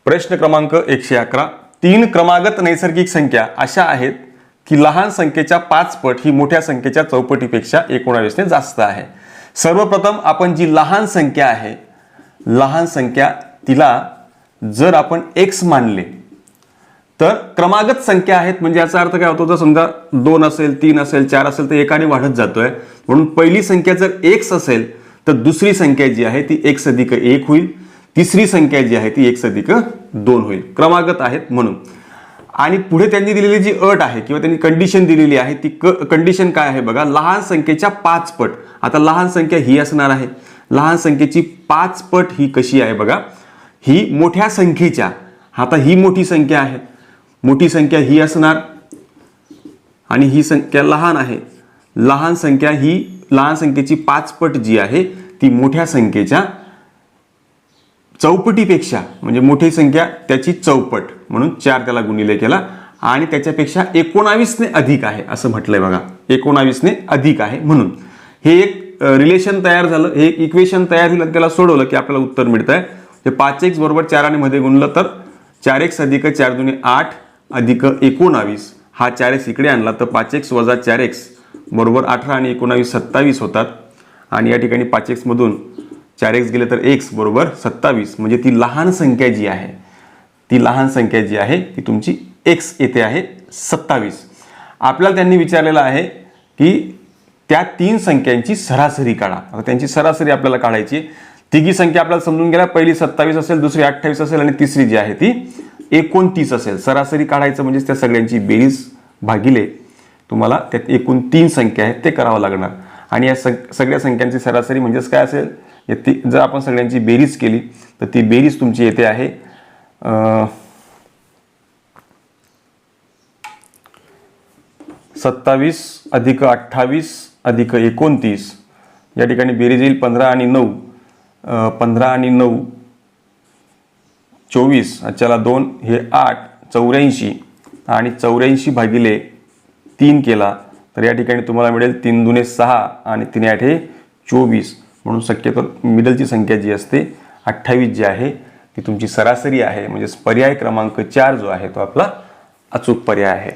प्रश्न क्रमांक 111. 3 क्रमागत नैसर्गिक संख्या अशा आहेत की लहान संख्येच्या 5 पट ही मोठ्या संख्येच्या चौपटीपेक्षा 19 ने जास्त आहे. सर्वप्रथम आपण जी लहान संख्या आहे, लहान संख्या तिला जर आपण x मानले तर क्रमागत संख्या आहेत म्हणजे याचा अर्थ काय होतो, जर समजा 2 असेल, 3 असेल, 4 असेल तर एकाने वाढत जातोय. म्हणून पहिली संख्या जर x असेल तर दुसरी संख्या जी आहे ती x अधिक 1 होईल, तिसरी संख्या जी आहे ती x अधिक 2 होईल. क्रमागत आहेत म्हणून. आणि पुढे त्यांनी दिलेली जी अट आहे किंवा त्यांनी कंडिशन दिलेली आहे ती कंडिशन काय आहे बघा, लहान संख्येच्या 5 पट. आता लहान संख्या ही असणार आहे, लहान संख्येची 5 पट ही कशी आहे बघा, ही मोठ्या संख्येच्या. आता ही मोठी संख्या आहे, मोठी संख्या ही असणार आणि ही संख्या लहान आहे. लहान संख्या ही लहान संख्येची 5 पट जी आहे ती मोठ्या संख्येच्या चौपटीपेक्षा, म्हणजे मोठी संख्या त्याची चौपट म्हणून 4 त्याला गुणिले केला आणि त्याच्यापेक्षा 19 ने अधिक आहे असं म्हटलंय बघा. 19 ने अधिक आहे म्हणून हे एक रिलेशन तयार झालं, हे एक इक्वेशन तयार झालं. त्याला सोडवलं की आपल्याला उत्तर मिळतंय. हे 5x बरोबर 4 आणि मध्ये गुणलं तर 4x अधिक 4 दुणे 8 अधिक 19. हा 4x इकडे आणला तर 5x वजा 4x बरोबर 18 आणि 19 27 होतात. आणि या ठिकाणी 5x मधून 4x गेले तर x बरोबर 27. म्हणजे ती लहान संख्या जी आहे, ती लहान संख्या जी आहे ती तुमची x येथे आहे 27. आपल्याला त्यांनी विचारलेलं आहे की त्या 3 संख्यांची सरासरी काढा. आता त्यांची सरासरी आपल्याला काढायची. तिघी संख्या आपल्याला समजून गेल्या, पहिली 27 असेल, दुसरी 28 असेल आणि तिसरी जी आहे ती 29 असेल. सरासरी काढायचं म्हणजे त्या सगळ्यांची बेरीज भागिले तुम्हाला त्यात एकूण 3 संख्या आहेत ते करावं लागणार. आणि या सगळ्या संख्यांची सरासरी म्हणजेच काय असेल, जर आपण सगळ्यांची बेरीज केली तर ती बेरीज तुमची येते आहे 27 अधिक 28 अधिक 29. या ठिकाणी बेरीज येईल 15 आणि 9, 15 आणि 9 24, चला 2 हे 8, 84 आणि 84 भागिले 3 केला तर या ठिकाणी तुम्हाला मिळेल 3 दुणे 6 आणि 3 8 हे 24. म्हणून शक्यतो मिडलची संख्या जी असते 28 जी आहे ती तुमची सरासरी आहे. म्हणजे पर्याय क्रमांक 4 जो आहे तो आपला अचूक पर्याय आहे.